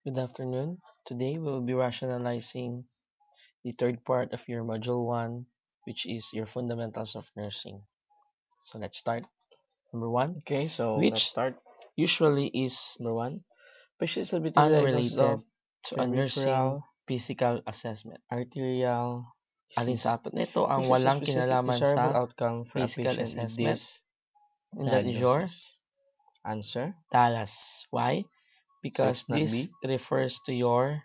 Good afternoon. Today we will be rationalizing the third part of your Module 1, which is your Fundamentals of Nursing. So let's start. Number 1, Okay, so let's which start. usually is Number one, patient's ability to diagnose unrelated of to a nursing peripheral physical assessment. arterial Alin disease, sa apat na ito ang which is a walang specific kinalaman desirable sa outcome for a physical patient with assessment? this And that is your diagnosis. Answer, Dallas. Why? so Because it's not this B, refers to your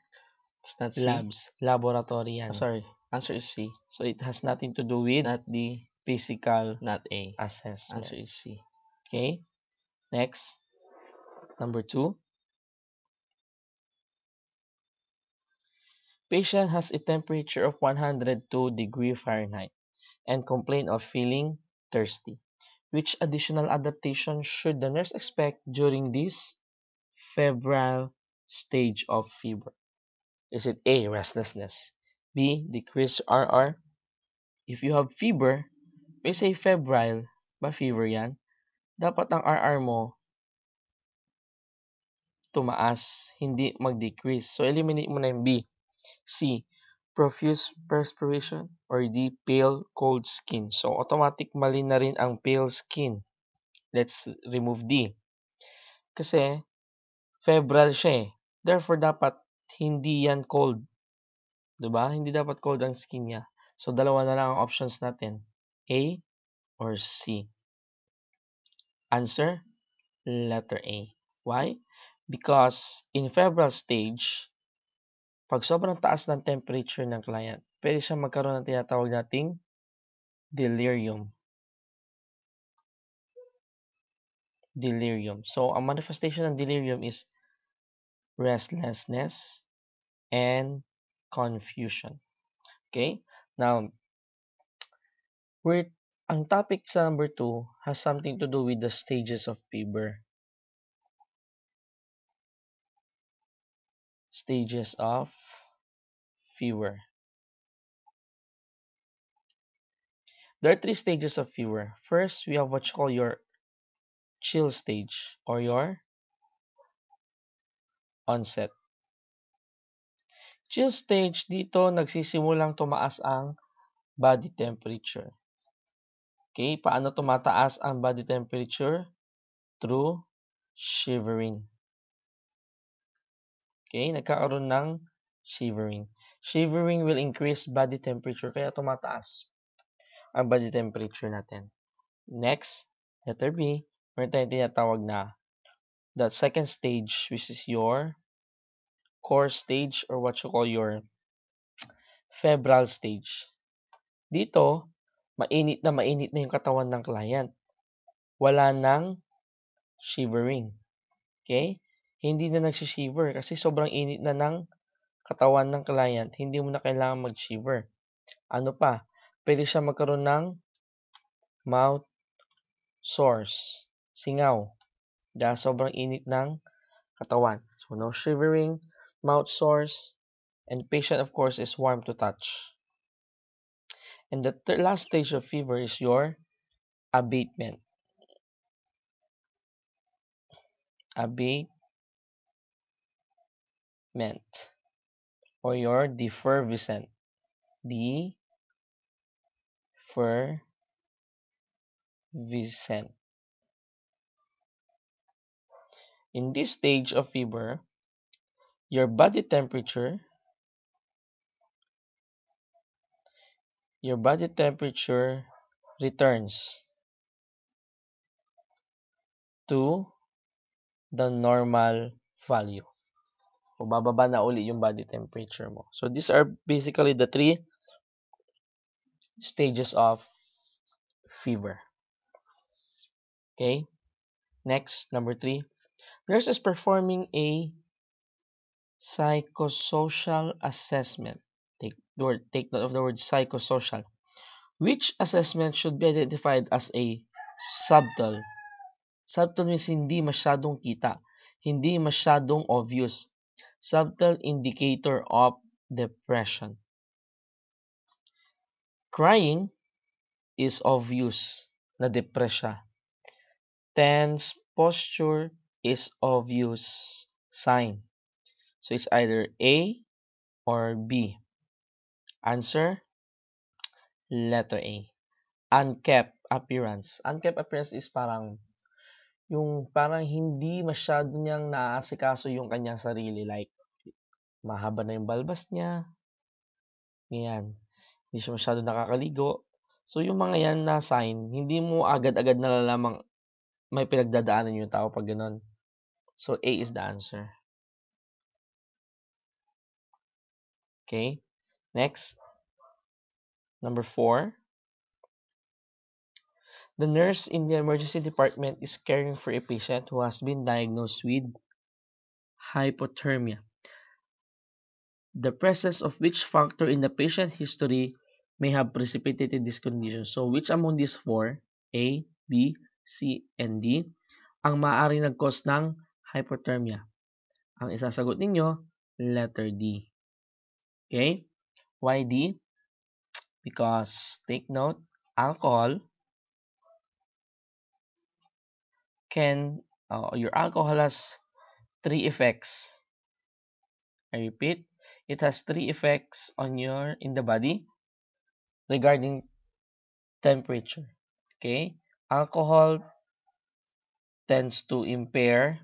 it's not C. labs, laboratory Oh, yan. sorry, answer is C, So it has nothing to do with not D, physical not A. assessment. Answer is C. Okay, next, number 2. Patient has a temperature of 102 degrees Fahrenheit and complain of feeling thirsty. Which additional adaptation should the nurse expect during this febrile stage of fever? Is it A, restlessness, B, decreased RR? If you have fever, may say febrile, ba fever yan? Dapat ang RR mo tumaas, hindi mag-decrease. So, eliminate mo na yung B. C, profuse perspiration, or D, pale cold skin. So, automatic mali na rin ang pale skin. Let's remove D. Kasi, febrile siya eh. Therefore, dapat hindi yan cold. Diba? Hindi dapat cold ang skin niya. So, dalawa na lang ang options natin. A or C. Answer, letter A. Why? Because in febrile stage, pag sobrang taas ng temperature ng client, pwede siyang magkaroon ng tinatawag nating delirium. Delirium. So, ang manifestation ng delirium is restlessness and confusion. Okay? Now, ang topic sa number 2 has something to do with the stages of fever. Stages of fever. There are 3 stages of fever. First, we have what you call your chill stage or your onset. Chill stage, dito nagsisimulang tumaas ang body temperature. Okay, paano tumataas ang body temperature? Through shivering. Okay, nagkakaroon ng shivering. Shivering will increase body temperature, kaya tumataas ang body temperature natin. Next, letter B, meron tayong tinatawag na the second stage, which is your core stage or what you call your febrile stage. Dito, mainit na yung katawan ng client. Wala nang shivering. Okay? Hindi na nagsishiver kasi sobrang init na ng katawan ng client. Hindi mo na kailangan mag-shiver. Ano pa? Pwede siya magkaroon ng mouth sores, singaw, dahil sobrang init ng katawan. So, no shivering, mouth sores, and the patient, of course, is warm to touch. And the last stage of fever is your abatement. Abatement or your defervescent. Defervescent. In this stage of fever, your body temperature returns to the normal value. O bababa na uli yung body temperature mo. So these are basically the 3 stages of fever. Okay? Next, number 3. Nurse is performing a psychosocial assessment. Take note of the word psychosocial. Which assessment should be identified as a subtle? Subtle means hindi masyadong kita, hindi masyadong obvious. Subtle indicator of depression. Crying is obvious na depresya. Tense posture is obvious sign. So it's either A or B. Answer, letter A. Unkept appearance. Unkept appearance is parang yung parang hindi masyado niyang naaasikaso yung kanyang sarili. Like, mahaba na yung balbas niya. Ganyan. Hindi siya masyado nakakaligo. So, yung mga yan na sign, hindi mo agad-agad nalalamang may pinagdadaanan yung tao pag ganun. So, A is the answer. Okay? Next. Number 4. The nurse in the emergency department is caring for a patient who has been diagnosed with hypothermia. The presence of which factor in the patient history may have precipitated this condition. So, which among these 4, A, B, C, and D, ang maaaring nag-cause ng hypothermia? Ang isasagot ninyo, letter D. Okay? Why D? Because, take note, alcohol your alcohol has 3 effects. I repeat, it has 3 effects in the body regarding temperature. Okay? Alcohol tends to impair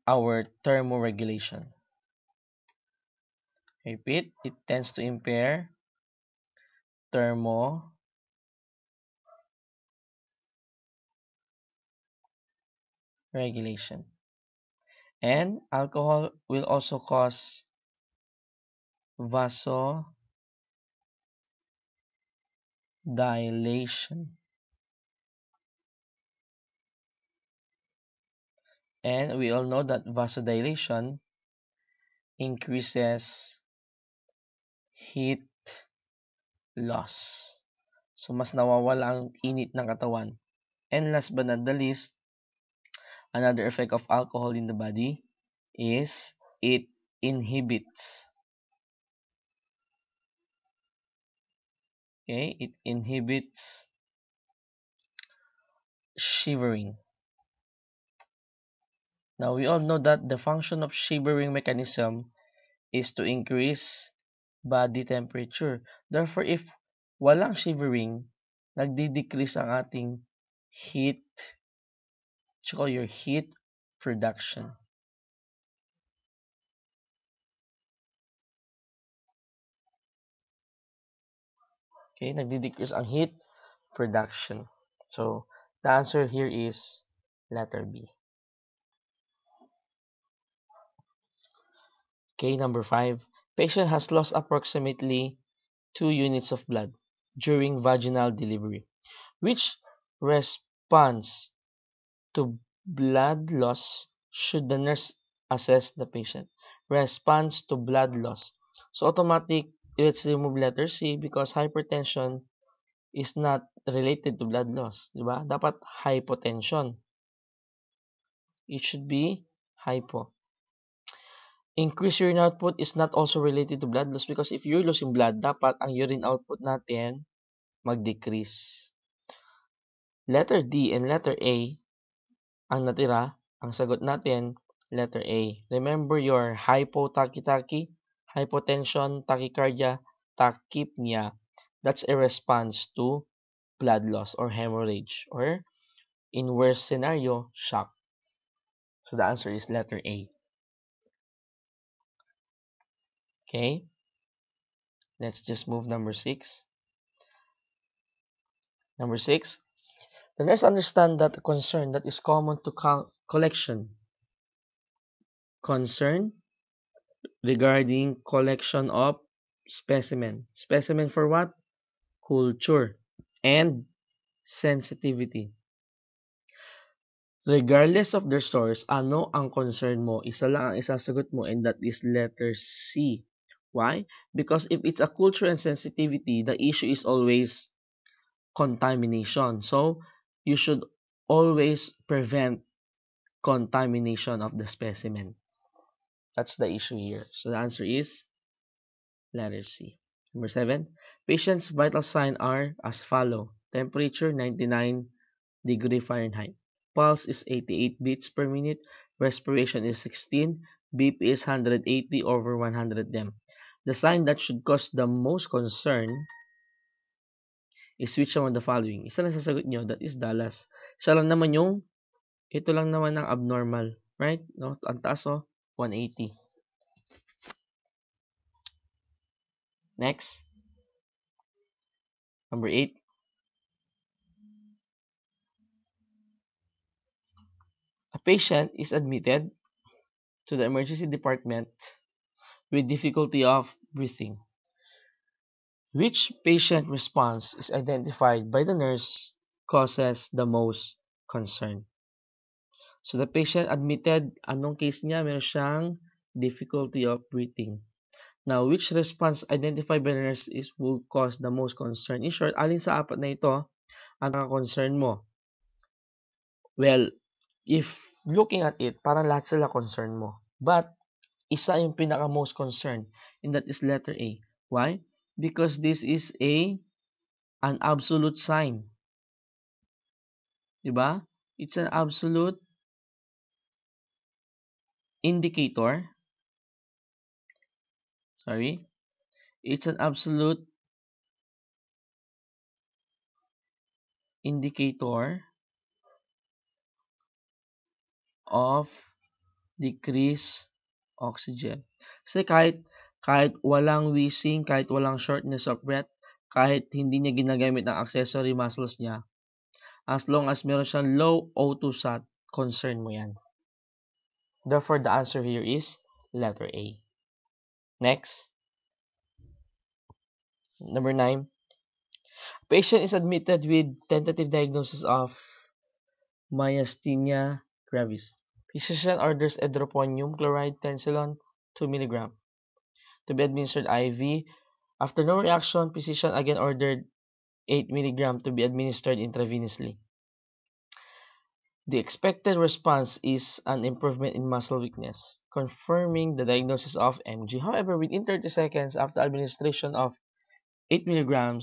our thermoregulation. I repeat, it tends to impair thermoregulation. And alcohol will also cause vasodilation. And we all know that vasodilation increases heat loss. So, mas nawawala ang init ng katawan. And last but not the least, another effect of alcohol in the body is it inhibits. Okay, it inhibits shivering. Now, we all know that the function of shivering mechanism is to increase body temperature. Therefore, if walang shivering, nagdi-decrease ang ating heat, your heat production. Okay, nagdi-decrease ang heat production. So, the answer here is letter B. Okay, number 5. Patient has lost approximately 2 units of blood during vaginal delivery. Which response to blood loss should the nurse assess the patient? Response to blood loss. So, automatic, let's remove letter C because hypertension is not related to blood loss. Diba? Dapat hypotension. It should be hypo. Increase urine output is not also related to blood loss because if you're losing blood, dapat ang urine output natin mag-decrease. Letter D and letter A ang natira. Ang sagot natin, letter A. Remember your hypotachytachy, hypotension, tachycardia, tachypnea. That's a response to blood loss or hemorrhage or in worst scenario, shock. So the answer is letter A. Okay, let's just move number 6. Number 6, the nurse understand that a concern that is common to concern regarding collection of specimen. Specimen for what? Culture and sensitivity. Regardless of their source, ano ang concern mo? Isa lang ang isasagot mo and that is letter C. Why? Because if it's a culture and sensitivity, the issue is always contamination. So, you should always prevent contamination of the specimen. That's the issue here. So, the answer is letter C. Number 7. Patient's vital signs are as follow. Temperature 99 degree Fahrenheit. pulse is 88 beats per minute, respiration is 16, BP is 180 over 100 m. The sign that should cause the most concern is which one of the following? Isa lang sasagot nyo, that is Dallas. Siya lang naman yung, ito lang naman ang abnormal. Right? No? Ang taas 180. Next. Number 8. A patient is admitted to the emergency department with difficulty of breathing. Which patient response is identified by the nurse causes the most concern? So the patient admitted, anong case niya? Meron siyang difficulty of breathing. Now, which response identified by the nurse will cause the most concern? In short, alin sa apat na ito ang concern mo? Well, if looking at it, parang lahat sila concern mo. But, isa yung pinaka most concern, and that is letter A. Why? Because this is an absolute sign. Diba? It's an absolute indicator. Sorry. It's an absolute indicator of decreased oxygen. Kasi kahit walang wheezing, kahit walang shortness of breath, kahit hindi niya ginagamit ang accessory muscles niya, as long as meron siyang low O2 sat, concern mo yan. Therefore, the answer here is letter A. Next. Number 9. Patient is admitted with tentative diagnosis of myasthenia gravis. Physician orders edroponium chloride tensilon 2 mg to be administered IV. After no reaction, physician again ordered 8 mg to be administered intravenously. The expected response is an improvement in muscle weakness, confirming the diagnosis of MG. However, within 30 seconds after administration of 8 mg,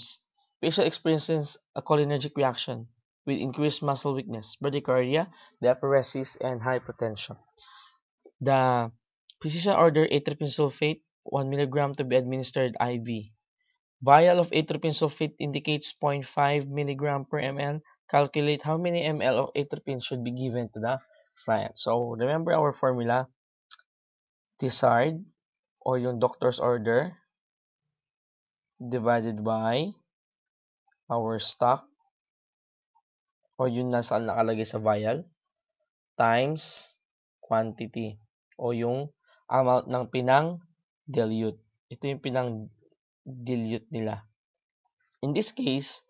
patient experiences a cholinergic reaction with increased muscle weakness, bradycardia, diaphoresis, and hypotension. The physician ordered atropine sulfate 1 mg to be administered IV. Vial of atropine sulfate indicates 0.5 mg per ml. Calculate how many ml of atropine should be given to the client. So, remember our formula. Tisard or yung doctor's order divided by our stock or yung nasa nakalagay sa vial times quantity o yung amount ng pinang-dilute. Ito yung pinang-dilute nila. In this case,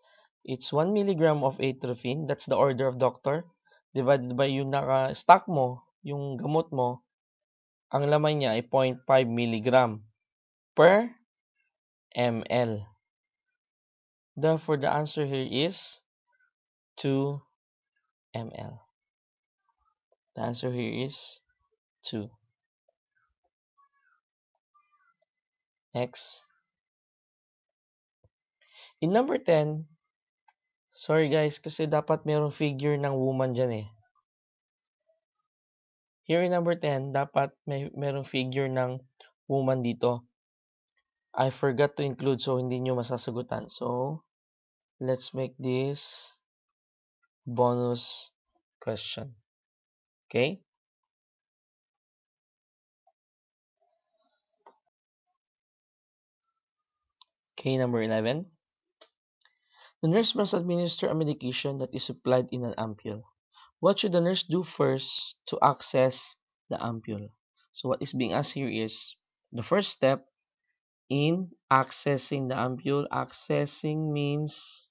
it's 1 mg of atropine, that's the order of doctor, divided by yung naka-stock mo, yung gamot mo, ang laman niya ay 0.5 mg per ml. Therefore, the answer here is 2 ml. The answer here is 2. Next. In number 10, sorry guys, kasi dapat merong figure ng woman dyan eh. Here in number 10, dapat merong figure ng woman dito. I forgot to include, so hindi nyo masasagutan. So, let's make this bonus question. Okay? Okay, number 11. The nurse must administer a medication that is supplied in an ampule. What should the nurse do first to access the ampule? So what is being asked here is the first step in accessing the ampule. Accessing means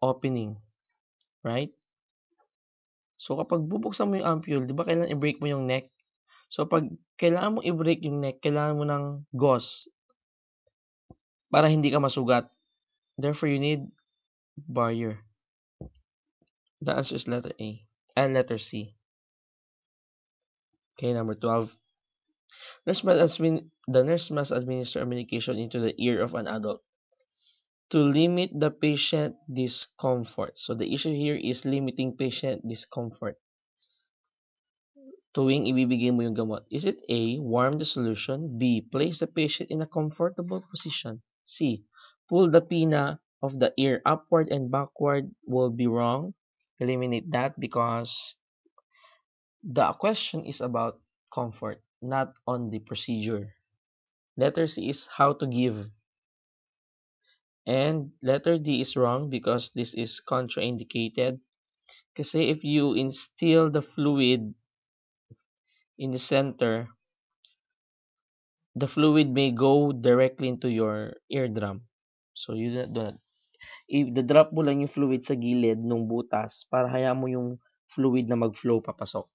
opening, right? So kapag bubuksan mo yung ampule, di ba kailangan i-break mo yung neck? So pag kailangan mong i-break yung neck, kailangan mo ng gauze para hindi ka masugat. Therefore, you need barrier. The answer is letter A and letter C. Okay, number 12. The nurse must administer a medication into the ear of an adult. to limit the patient discomfort. So the issue here is limiting patient discomfort. Tuwing ibibigay mo yung gamot. Is it A, warm the solution? B, place the patient in a comfortable position? C, pull the pinna of the ear upward and backward will be wrong. Eliminate that because the question is about comfort, not on the procedure. Letter C is how to give. And letter D is wrong because this is contraindicated. Kasi if you instill the fluid in the center, the fluid may go directly into your eardrum. So you do not, i-drop mo lang yung fluid sa gilid ng butas para hayaan mo yung fluid na mag-flow papasok.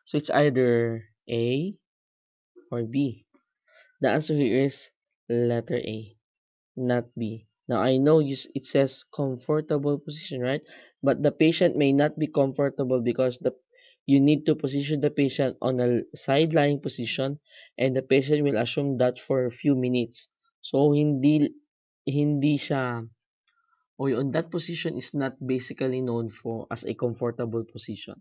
So it's either A or B. The answer here is letter A, not B. Now I know it says comfortable position, right? But the patient may not be comfortable because you need to position the patient on a side lying position and the patient will assume that for a few minutes. So hindi siya or on that position is not basically known for as a comfortable position.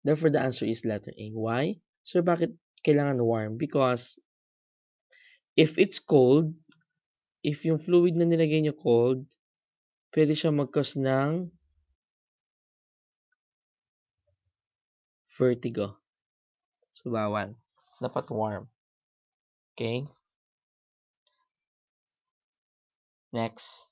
Therefore the answer is letter A. Why? Sir, bakit kailangan warm? Because if it's cold, if yung fluid na nilagay niyo cold, pwede siya mag-cause ng vertigo. So, bawal. Dapat warm. Okay? Next.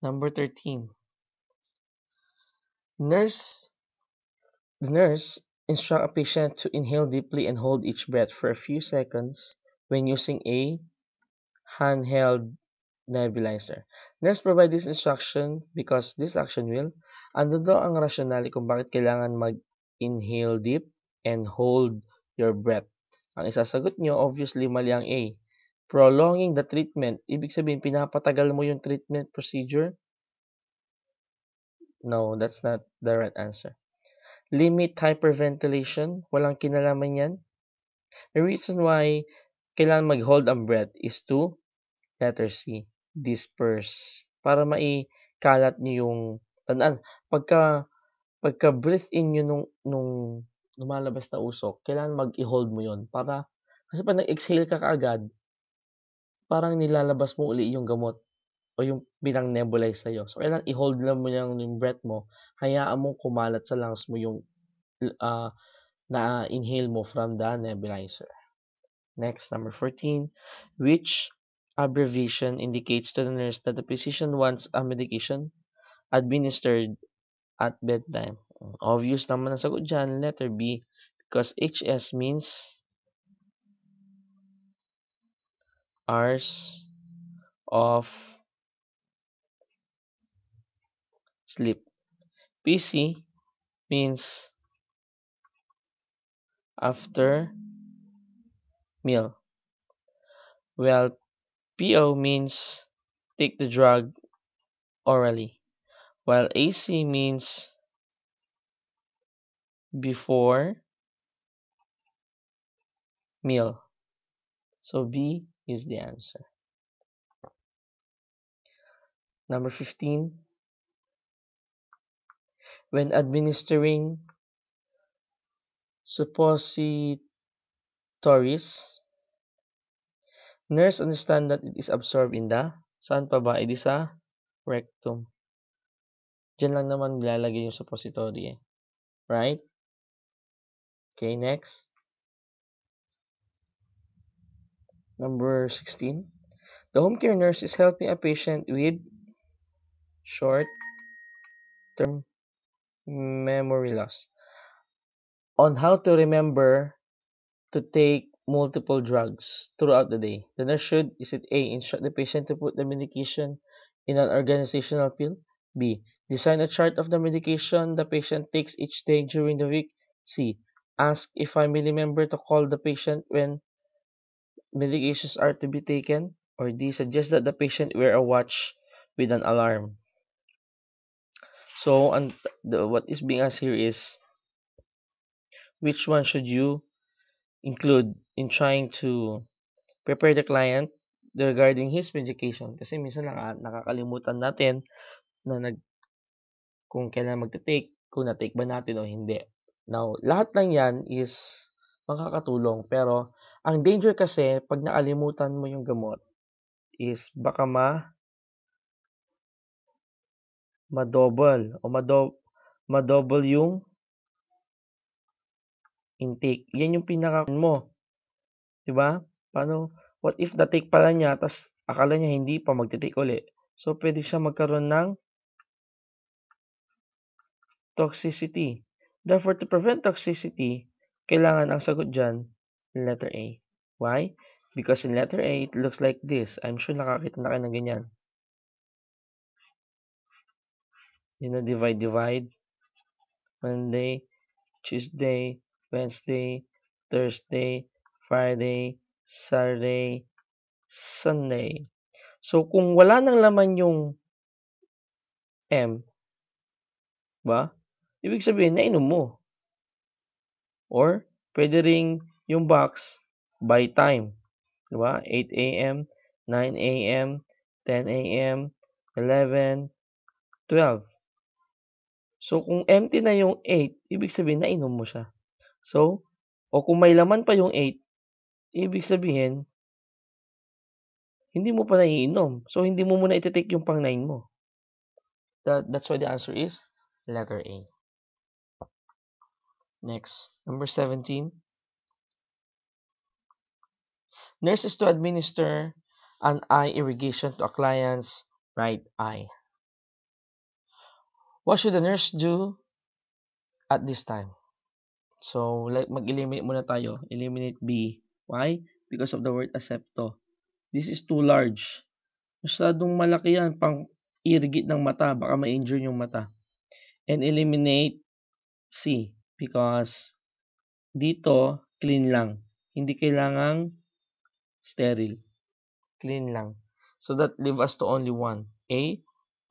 Number 13. The nurse instruct a patient to inhale deeply and hold each breath for a few seconds when using a handheld nebulizer. Nurse provide this instruction because this action will. Ano daw ang rationale kung bakit kailangan mag-inhale deep and hold your breath? Ang isasagot nyo, obviously mali ang A. Prolonging the treatment. Ibig sabihin, pinapatagal mo yung treatment procedure? No, that's not the right answer. Limit hyperventilation. Walang kinalaman yan. The reason why kailangan mag-hold ang breath is to, letter C, disperse. Para maikalat nyo yung, tandaan, pagka breathe in nyo nung lumalabas na usok, kailangan mag-i-hold mo yon para, kasi pag nag-exhale ka kaagad, parang nilalabas mo uli yung gamot o yung bilang nebulize sa'yo. So, kailangan i-hold lang mo yung breath mo, hayaan mo kumalat sa lungs mo yung na-inhale mo from the nebulizer. Next, number 14. Which abbreviation indicates to the nurse that the physician wants a medication administered at bedtime? Obvious naman ang sagot dyan, letter B. Because HS means hours of sleep. PC means after meal. Well, PO means take the drug orally. While AC means before meal. So B is the answer. Number 15. When administering suppositories, nurse understand that it is absorbed in the, saan pa ba? Edi sa rectum. Diyan lang naman nilalagay yung suppository eh. Right? Okay, next. Number 16. The home care nurse is helping a patient with short-term memory loss on how to remember to take multiple drugs throughout the day. The nurse should, is it A, instruct the patient to put the medication in an organizational pill? B, design a chart of the medication the patient takes each day during the week? C, ask a family member to call the patient when medications are to be taken? Or D, suggest that the patient wear a watch with an alarm? So, what is being asked here is, which one should you include in trying to prepare the client regarding his medication. Kasi minsan nakakalimutan natin na kung kailan magte-take, kung na-take ba natin o hindi. Now, lahat lang yan is makakatulong. Pero, ang danger kasi, pag nakalimutan mo yung gamot, is baka ma-double o ma-double yung intake. Yan yung pinaka mo. Diba? Paano? What if na-take pala niya, tas akala niya hindi pa magte-take uli. So, pwede siya magkaroon ng toxicity. Therefore, to prevent toxicity, kailangan ang sagot dyan, letter A. Why? Because in letter A, it looks like this. I'm sure nakakita na kayo ng ganyan. Yun na divide. Monday, Tuesday, Wednesday, Thursday, Friday, Saturday, Sunday. So, kung wala nang laman yung M, ba? Ibig sabihin, nainom mo. Or, pwede ring yung box by time. Diba? 8 a.m., 9 a.m., 10 a.m., 11, 12. So, kung empty na yung 8, ibig sabihin, nainom mo siya. So, o kung may laman pa yung 8, ibig sabihin, hindi mo pa naiinom. So, hindi mo muna iti-take yung pang 9 mo. That's why the answer is letter A. Next, number 17. Nurse is to administer an eye irrigation to a client's right eye. What should the nurse do at this time? So, mag-eliminate muna tayo. Eliminate B. Why? Because of the word asepto. This is too large. Masyadong malaki yan pang irrigate ng mata. Baka ma-injure yung mata. And eliminate C. Because dito, clean lang. Hindi kailangang sterile. Clean lang. So, that leave us to only one. A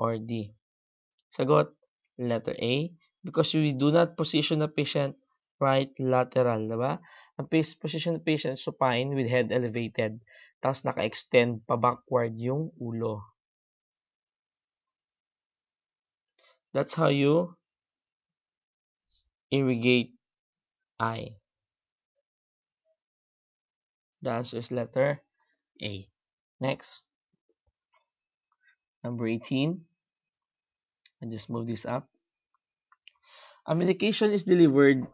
or D. Sagot, letter A. Because we do not position the patient right lateral, diba? Ang position ng patient supine with head elevated. Tapos naka-extend pa backward yung ulo. That's how you irrigate eye. The answer is letter A. Next. Number 18. I just move this up. A medication is delivered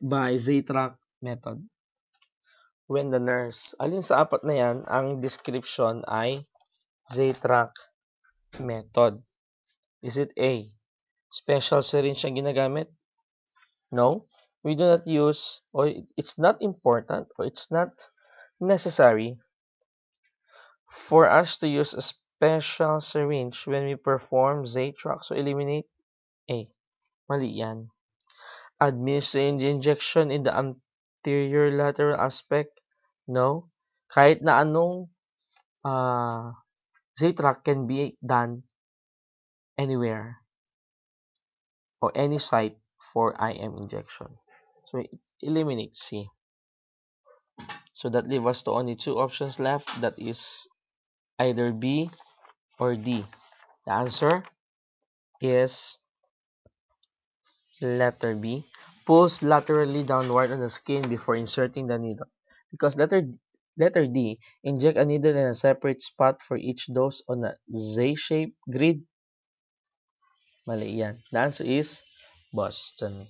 by Z-track method. When the nurse, alin sa apat na yan, ang description ay Z-track method. Is it A? Special syringe ang ginagamit? No. We do not use, or it's not important, or it's not necessary for us to use a special syringe when we perform Z-track. So, eliminate A. Mali yan. Administering the injection in the anterior lateral aspect? No. Kahit na anong Z-track can be done anywhere or any site for IM injection. So, it eliminates C. So, that leaves us to only two options left. That is either B or D. The answer is letter B. Pulls laterally downward on the skin before inserting the needle. Because letter D, inject a needle in a separate spot for each dose on a Z-shaped grid. Mali yan. The answer is Boston.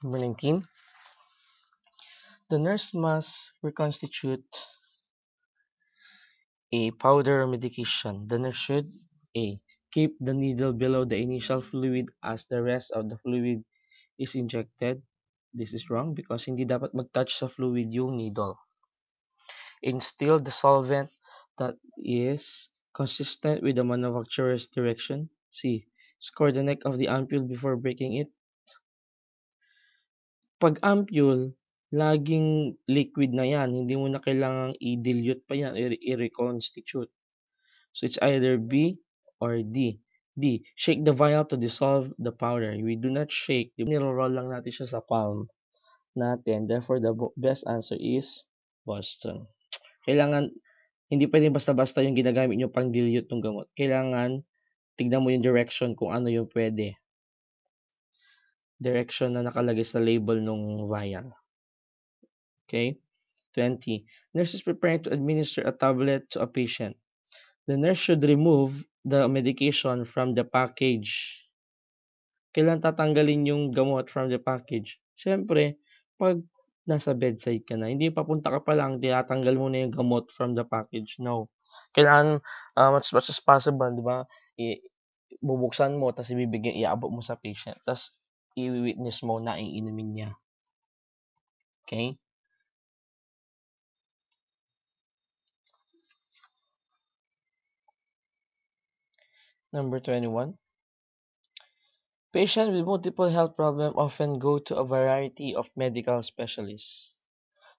Number 19. The nurse must reconstitute a powder medication. The nurse should A. Keep the needle below the initial fluid as the rest of the fluid is injected. This is wrong because hindi dapat mag-touch sa fluid yung needle. Instill the solvent that is consistent with the manufacturer's direction. C. Score the neck of the ampule before breaking it. Pag ampule, laging liquid na yan. Hindi mo na kailangang i-dilute pa yan, i-reconstitute. So, it's either B or D. D. Shake the vial to dissolve the powder. We do not shake. Di ba niro-roll lang natin siya sa palm natin. Therefore, the best answer is Boston. Kailangan, hindi pwedeng basta-basta yung ginagamit nyo pang dilute ng gamot. Kailangan, tignan mo yung direction kung ano yung pwede. Direction na nakalagay sa label ng vial. Okay? 20. Nurse is preparing to administer a tablet to a patient. The nurse should remove the medication from the package. Kailan tatanggalin yung gamot from the package? Siyempre, pag nasa bedside ka na, hindi papunta ka pa lang, tinatanggal mo na yung gamot from the package. No. Kailangan, as much as possible, di ba, bubuksan mo, tapos iabot mo sa patient. Tapos, i-witness mo na iinumin niya. Okay? Number 21. Patients with multiple health problems often go to a variety of medical specialists.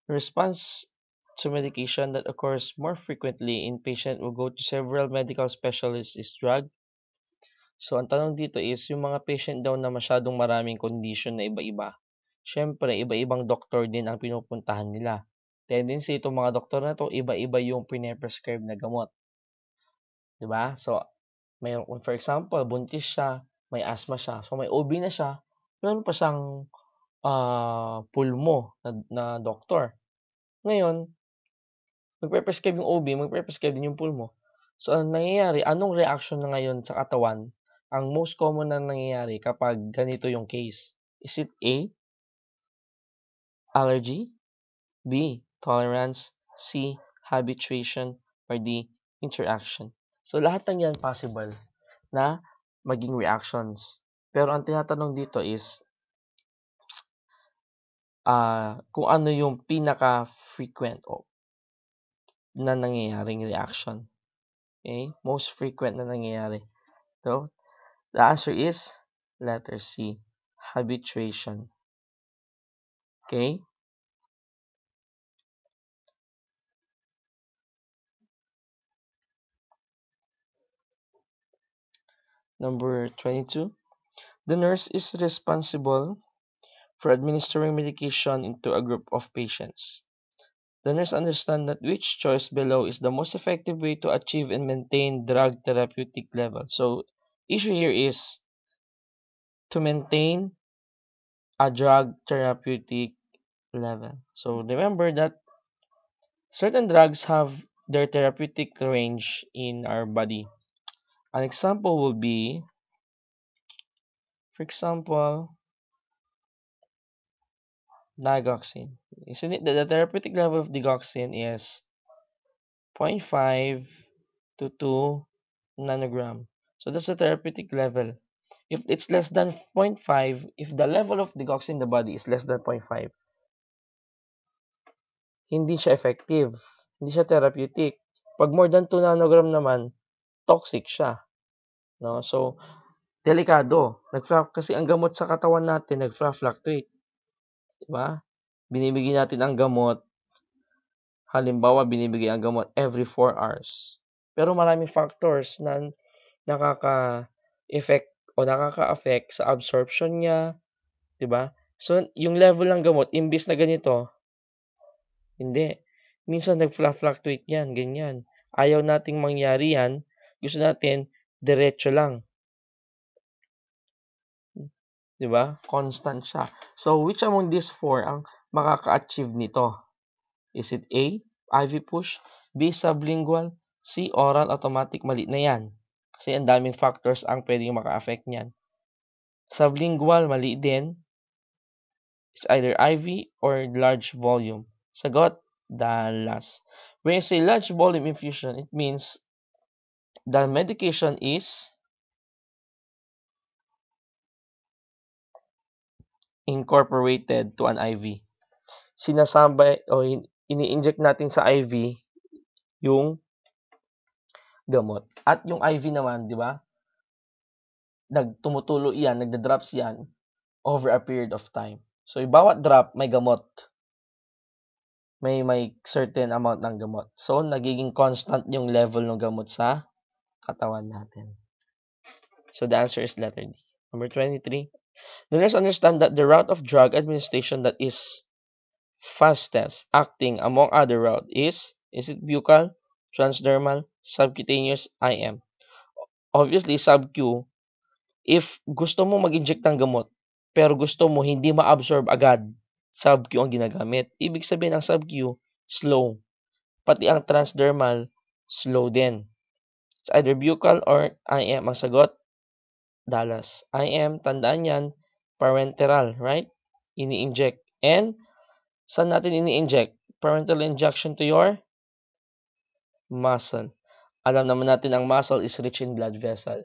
The response to medication that occurs more frequently in patients who go to several medical specialists is drug. So, ang tanong dito is, yung mga patient daw na masyadong maraming condition na iba-iba, syempre, iba-ibang doktor din ang pinupuntahan nila. Tendency itong mga doktor na to, iba-iba yung pine-prescribe na gamot. Diba? So, may, for example, buntis siya, may asthma siya. So, may OB na siya, meron pa siyang pulmo na doktor. Ngayon, magpe-prescribe yung OB, magpe-prescribe din yung pulmo. So, ang nangyayari, anong reaction na ngayon sa katawan? Ang most common na nangyayari kapag ganito yung case. Is it A, allergy, B, tolerance, C, habituation, or D, interaction? So, lahat ng yan possible na maging reactions. Pero ang tinatanong dito is, kung ano yung pinaka-frequent na nangyayaring reaction. Okay? Most frequent na nangyayari. So, the answer is letter C, habituation. Okay? Number 22. The nurse is responsible for administering medication into a group of patients. The nurse understands that which choice below is the most effective way to achieve and maintain drug therapeutic level. So, issue here is to maintain a drug therapeutic level. So, remember that certain drugs have their therapeutic range in our body. An example will be, for example, digoxin. Isn't it that the therapeutic level of digoxin is 0.5 to 2 nanogram. So that's the therapeutic level. If it's less than 0.5, if the level of digoxin in the body is less than 0.5, hindi siya effective. Hindi siya therapeutic. Pag more than 2 nanogram naman, toxic siya. No? So, delikado. Kasi ang gamot sa katawan natin, nag-fluctuate. Diba? Binibigyan natin ang gamot. Halimbawa, binibigyan ang gamot every 4 hours. Pero maraming factors na nakaka-effect o nakaka-affect sa absorption niya. Diba? So, yung level ng gamot, imbis na ganito, hindi. Minsan nag-fluctuate yan, ganyan. Ayaw nating mangyari yan. Gusto natin, diretso lang. Diba? Constant siya. So, which among these four ang makaka-achieve nito? Is it A, IV push, B, sublingual, C, oral, automatic? Mali na yan. Kasi ang daming factors ang pwedeng maka-affect niyan. Sublingual, mali din. It's either IV or large volume. Sagot, the last. When you say large volume infusion, it means the medication is incorporated to an IV. Sinasabay o ini-inject natin sa IV yung gamot. At yung IV naman, di ba? Tumutulo yan, nagda-drops yan over a period of time. So, yung bawat drop may gamot. May certain amount ng gamot. So, nagiging constant yung level ng gamot sa katawan natin. So the answer is letter D. Number 23. The nurse understand that the route of drug administration that is fastest acting among other route is it buccal, transdermal, subcutaneous, IM? Obviously, sub-Q, if gusto mo mag-inject ng gamot, pero gusto mo hindi ma-absorb agad, sub-Q ang ginagamit. Ibig sabihin ang sub-Q, slow. Pati ang transdermal, slow din. It's either buccal or IM. Ang sagot, Dallas. IM, tandaan yan, parenteral, right? Ini-inject. And, saan natin ini-inject? Parenteral injection to your muscle. Alam naman natin ang muscle is rich in blood vessel.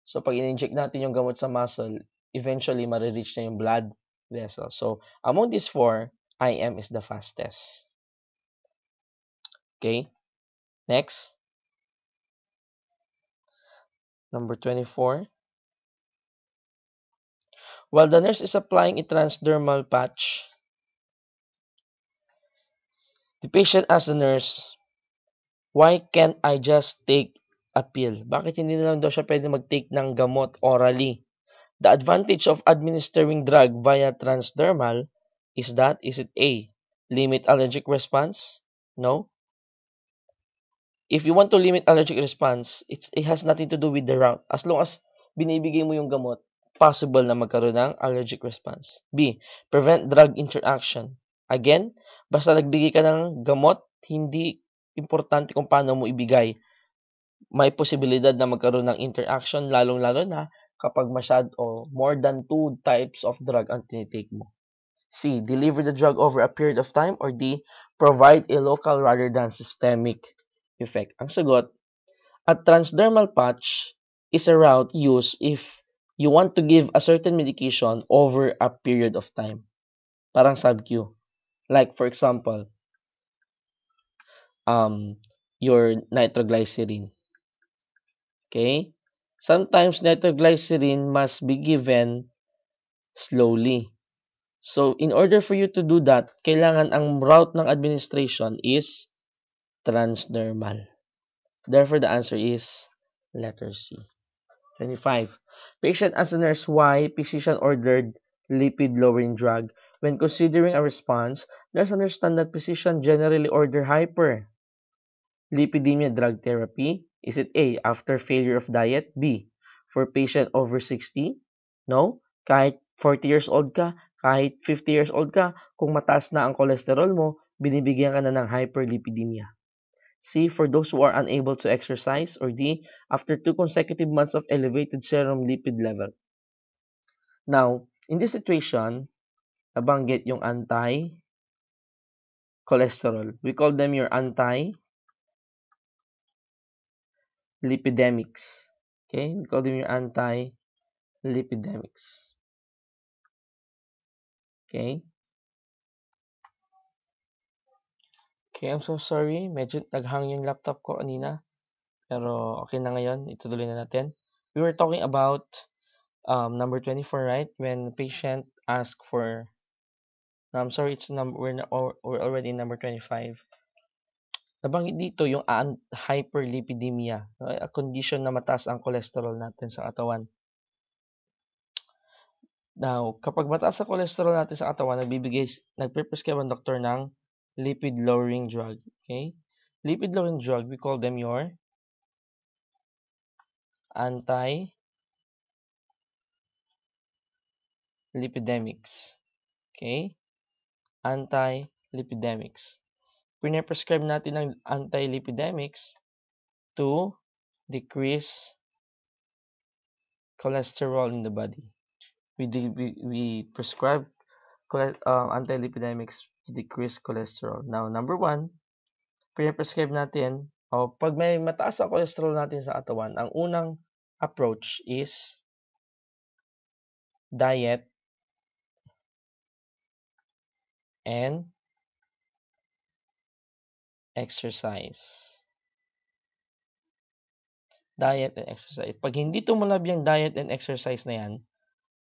So, pag in-inject natin yung gamot sa muscle, eventually, marireach na yung blood vessel. So, among these four, IM is the fastest. Okay? Next. Number 24. While the nurse is applying a transdermal patch, the patient asks the nurse, why can't I just take a pill? Bakit hindi na lang daw siya pwede mag-take ng gamot orally? The advantage of administering drug via transdermal is it A, limit allergic response? No. If you want to limit allergic response, it has nothing to do with the route. As long as binibigay mo yung gamot, possible na magkaroon ng allergic response. B, prevent drug interaction. Again, basta nagbigay ka ng gamot, hindi importante kung paano mo ibigay. May posibilidad na magkaroon ng interaction, lalong-lalo na kapag o more than 2 types of drug ang tinitake mo. C, deliver the drug over a period of time. Or D, provide a local rather than systemic effect. Ang sagot, a transdermal patch is a route used if you want to give a certain medication over a period of time. Parang sub-Q. Like, for example, your nitroglycerin. Okay? Sometimes nitroglycerin must be given slowly. So, in order for you to do that, kailangan ang route ng administration is transdermal. Therefore, the answer is letter C. 25. Patient asks the nurse why physician ordered lipid-lowering drug. When considering a response, nurse understand that physician generally order hyperlipidemia drug therapy. Is it A, after failure of diet? B, for patient over 60? No. Kahit 40 years old ka, kahit 50 years old ka, kung mataas na ang cholesterol mo, binibigyan ka na ng hyperlipidemia. C, for those who are unable to exercise. Or D, after 2 consecutive months of elevated serum lipid level. Now, in this situation, nabanggit yung anti-cholesterol. We call them your anti-lipidemics. Okay? We call them your anti-lipidemics. Okay? Okay, I'm so sorry. Medyo naghang yung laptop ko kanina. Pero okay na ngayon. Ituloy na natin. We were talking about number 24, right? When patient ask for... No, I'm sorry, we're already in number 25. Nabanggit dito yung hyperlipidemia, a condition na mataas ang cholesterol natin sa katawan. Now, kapag mataas ang cholesterol natin sa katawan, nagpe-prescribe ang doktor ng lipid-lowering drug. Okay? Lipid-lowering drug, we call them your anti-lipidemics. Okay? Anti-lipidemics. Pine-prescribe natin ng anti-lipidemics to decrease cholesterol in the body. We prescribe anti-lipidemics to decrease cholesterol. Now, number 1, pine-prescribe natin, pag may mataas ang cholesterol natin sa katawan, ang unang approach is diet and exercise. Diet and exercise. Pag hindi tumalab yung diet and exercise na yan,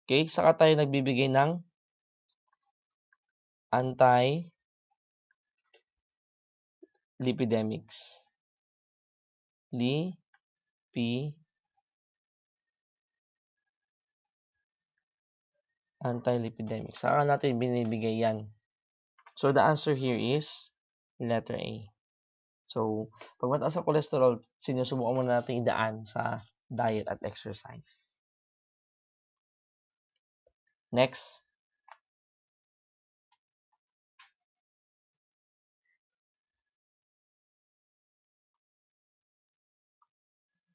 okay, saka tayo nagbibigay ng anti-lipidemics. Anti-lipidemic. Saan natin binibigay yan? So, the answer here is letter A. So, pag mataas ang cholesterol, sinusubukan muna natin idaan sa diet at exercise. Next.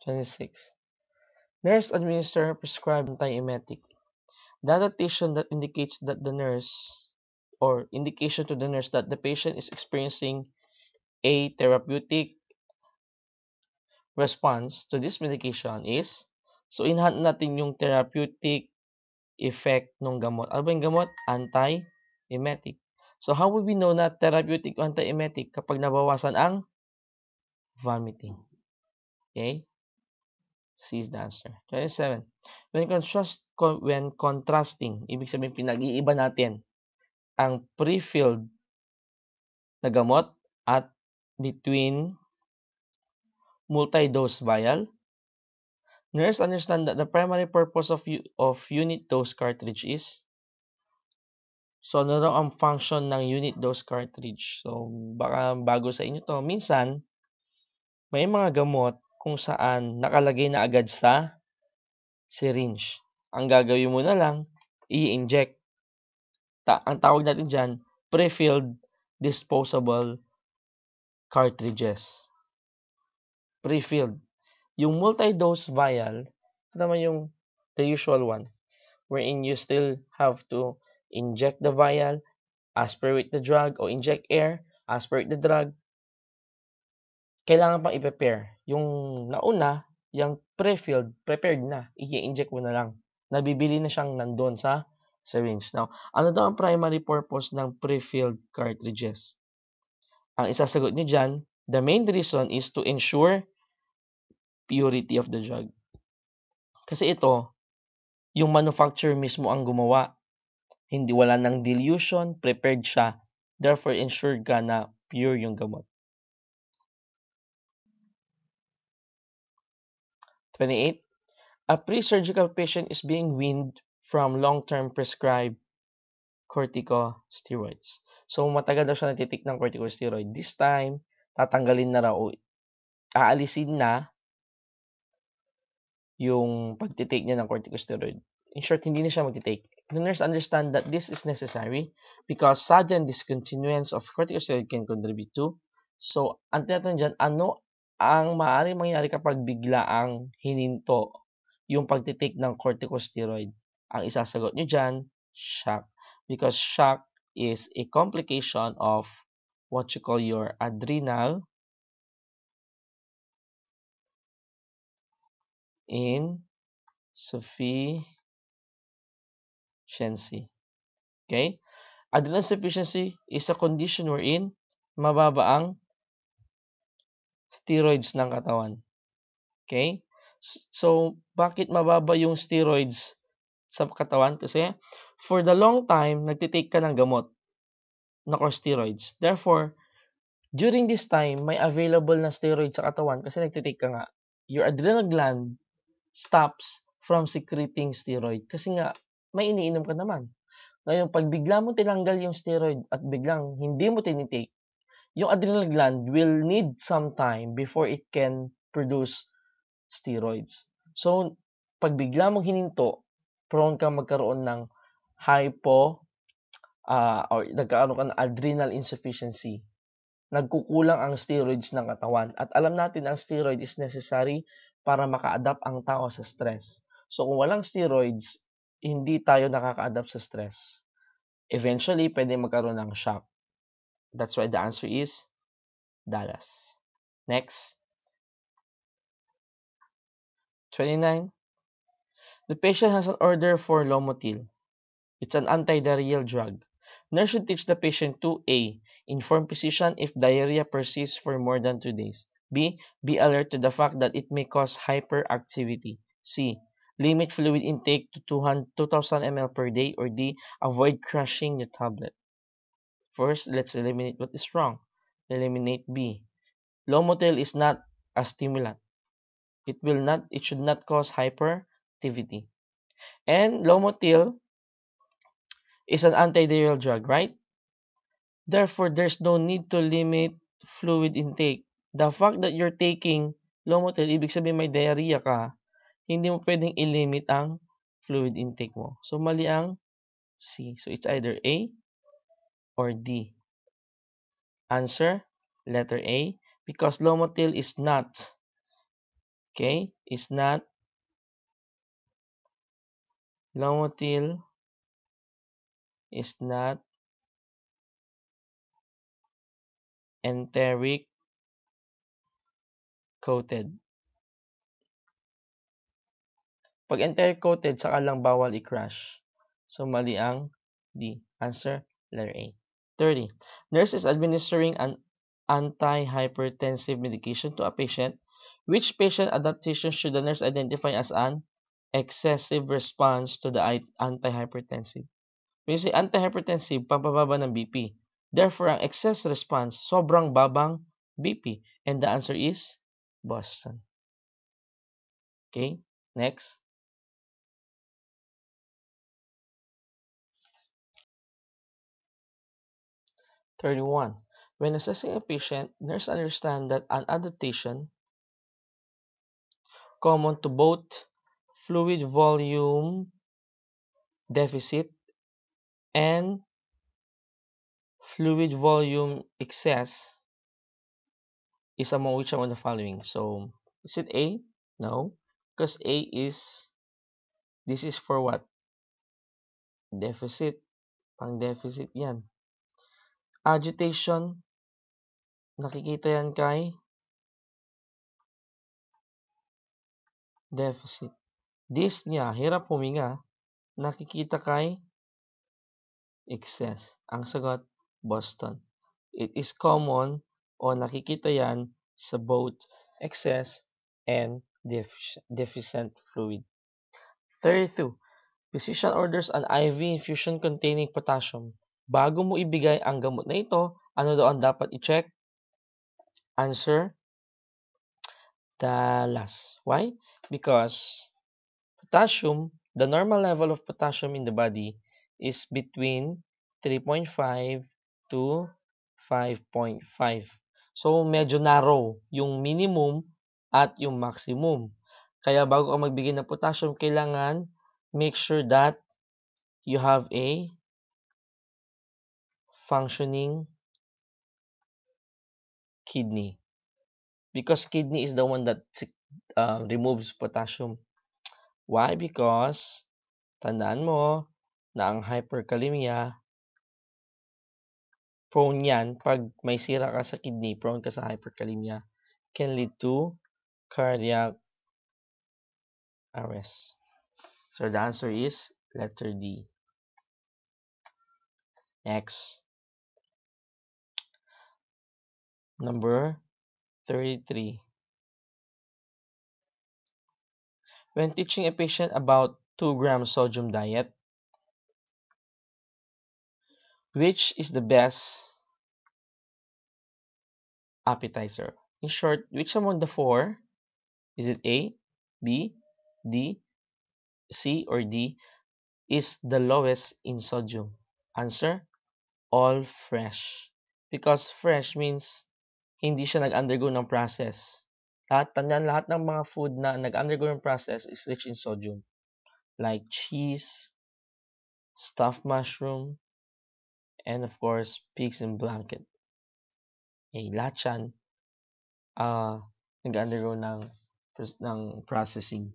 (26) Nurse administer prescribed antiemetic. The adaptation that indicates that the nurse or indication to the nurse that the patient is experiencing a therapeutic response to this medication is, so in-hand natin yung therapeutic effect ng gamot. Ano ba yung gamot? Anti-emetic. So how would we know na therapeutic o anti-emetic kapag nabawasan ang vomiting? Okay? C is the answer. 27. When contrasting, ibig sabihin pinag-iiba natin ang pre-filled na gamot at between multi-dose vial. Nurse understand that the primary purpose of unit dose cartridge is, so ano raw ang function ng unit dose cartridge? So baka bago sa inyo to. Minsan may mga gamot kung saan nakalagay na agad sa syringe. Ang gagawin mo na lang, i-inject. Ang tawag natin dyan, pre-filled disposable cartridges. Pre-filled. Yung multi-dose vial, ito naman yung the usual one, wherein you still have to inject the vial, aspirate the drug, o inject air, aspirate the drug. Kailangan pang i-prepare. Yung nauna, yung pre-filled, prepared na, i-inject mo na lang. Nabibili na siyang nandun sa syringe. Now, ano daw ang primary purpose ng pre-filled cartridges? Ang isasagot niyo dyan, the main reason is to ensure purity of the drug. Kasi ito, yung manufacturer mismo ang gumawa. Hindi wala ng dilution, prepared siya. Therefore, ensured ka na pure yung gamot. 28. A pre-surgical patient is being weaned from long-term prescribed corticosteroids. So, matagal daw siya nagtitik ng corticosteroid. This time, tatanggalin na raw o aalisin na yung pagtitake niya ng corticosteroid. In short, hindi na siya magtitake. The nurse understand that this is necessary because sudden discontinuance of corticosteroid can contribute to. So, ang tinatanong dyan, ano ang maaaring mangyari kapag bigla ang hininto yung pagtitake ng corticosteroid? Ang isasagot nyo dyan, shock. Because shock is a complication of what you call your adrenal insufficiency. Okay? Adrenal insufficiency is a condition wherein mababa ang steroids ng katawan. Okay? So, bakit mababa yung steroids sa katawan? Kasi, for the long time, nagtitake ka ng gamot na corticosteroids. Therefore, during this time, may available na steroids sa katawan kasi nagtitake ka nga. Your adrenal gland stops from secreting steroid kasi nga, may iniinom ka naman. Ngayon, pag bigla mo tinanggal yung steroid at biglang hindi mo tinitake, yung adrenal gland will need some time before it can produce steroids. So, pag bigla mong hininto, prone kang magkaroon ng or nagkaroon ka ng adrenal insufficiency. Nagkukulang ang steroids ng katawan. At alam natin ang steroid is necessary para maka-adapt ang tao sa stress. So, kung walang steroids, hindi tayo nakaka-adapt sa stress. Eventually, pwede magkaroon ng shock. That's why the answer is Dallas. Next. 29. The patient has an order for Lomotil. It's an anti-diarrheal drug. Nurse should teach the patient to A. Inform physician if diarrhea persists for more than 2 days. B. Be alert to the fact that it may cause hyperactivity. C. Limit fluid intake to 2000 ml per day. Or D. Avoid crushing the tablet. First, let's eliminate what is wrong. Eliminate B. Lomotil is not a stimulant. It should not cause hyperactivity. And Lomotil is an antidiarrheal drug, right? Therefore, there's no need to limit fluid intake. The fact that you're taking Lomotil, ibig sabihin may diarrhea ka, hindi mo pwedeng i-limit ang fluid intake mo. So, mali ang C. So, it's either A or D. Answer, letter A, because Lomotil is not, okay, Lomotil is not enteric coated. Pag enteric coated, saka lang bawal i-crush. So, mali ang D. Answer, letter A. 30. Nurse is administering an antihypertensive medication to a patient. Which patient adaptation should the nurse identify as an excessive response to the antihypertensive? When you say antihypertensive, pampababa ng BP. Therefore, ang excess response, sobrang babang BP. And the answer is Boston. Okay, next. 31. When assessing a patient, nurse understand that an adaptation common to both fluid volume deficit and fluid volume excess is among which among the following? So, is it A? No, because A is, this is for what? Deficit. Pang deficit yan. Agitation, nakikita yan kay deficit. Dyspnea, hirap huminga, nakikita kay excess. Ang sagot, Boston. It is common o nakikita yan sa both excess and deficient fluid. 32. Physician orders an IV infusion containing potassium. Bago mo ibigay ang gamot na ito, ano daw ang dapat i-check? Answer, the last. Why? Because potassium, the normal level of potassium in the body is between 3.5 to 5.5. So, medyo narrow yung minimum at yung maximum. Kaya bago ka magbigay ng potassium, kailangan make sure that you have a functioning kidney. Because kidney is the one that removes potassium. Why? Because tandaan mo na ang hyperkalemia, prone yan, pag may sira ka sa kidney, prone ka sa hyperkalemia, can lead to cardiac arrest. So the answer is letter D. Next. Number 33. When teaching a patient about 2-gram sodium diet, which is the best appetizer? In short, which among the four? Is it A, B, D, C, or D is the lowest in sodium? Answer, all fresh. Because fresh means hindi siya nag-undergo ng process. Lahat ng mga food na nag-undergo ng process is rich in sodium. Like cheese, stuffed mushroom, and of course, pigs in blanket. Lahat yan nag-undergo ng processing.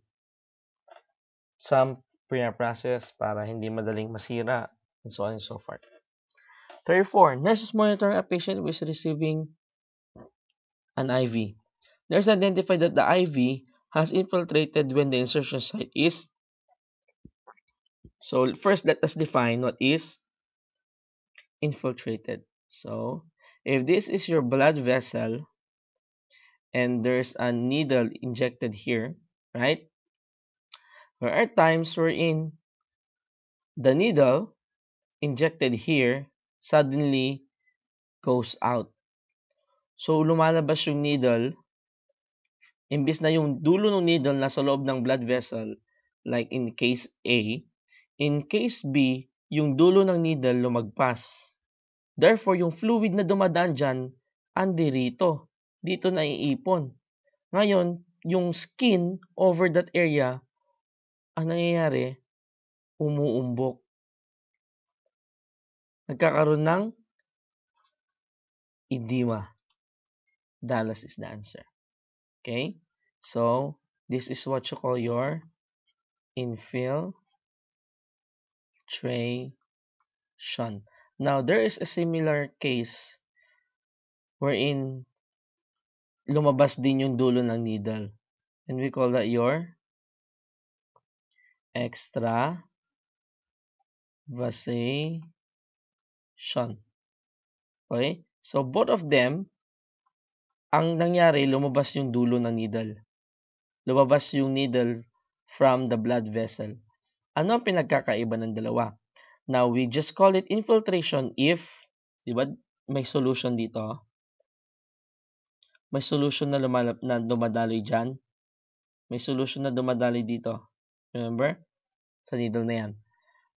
Some pre-process para hindi madaling masira, and so on and so forth. 34. Nurses monitoring a patient who is receiving an IV. Nurse identified that the IV has infiltrated when the insertion site is. So first, let us define what is infiltrated. So if this is your blood vessel and there's a needle injected here, right? There are times wherein the needle injected here suddenly goes out. So lumalabas yung needle, imbis na yung dulo ng needle nasa loob ng blood vessel, like in case A, in case B, yung dulo ng needle lumagpas. Therefore, yung fluid na dumadaan dyan, andirito. Dito na iipon. Ngayon, yung skin over that area, ang nangyayari, umuumbok. Nagkakaroon ng edema. Dallas is the answer. Okay? So, this is what you call your infiltration. Now, there is a similar case wherein lumabas din yung dulo ng needle. And we call that your extravasation. Okay? So, both of them, ang nangyari, lumabas yung dulo ng needle. Lumabas yung needle from the blood vessel. Ano ang pinagkakaiba ng dalawa? Now, we just call it infiltration if, di ba, may solution dito. May solution na dumadaloy dyan. May solution na dumadaloy dito. Remember? Sa needle na yan.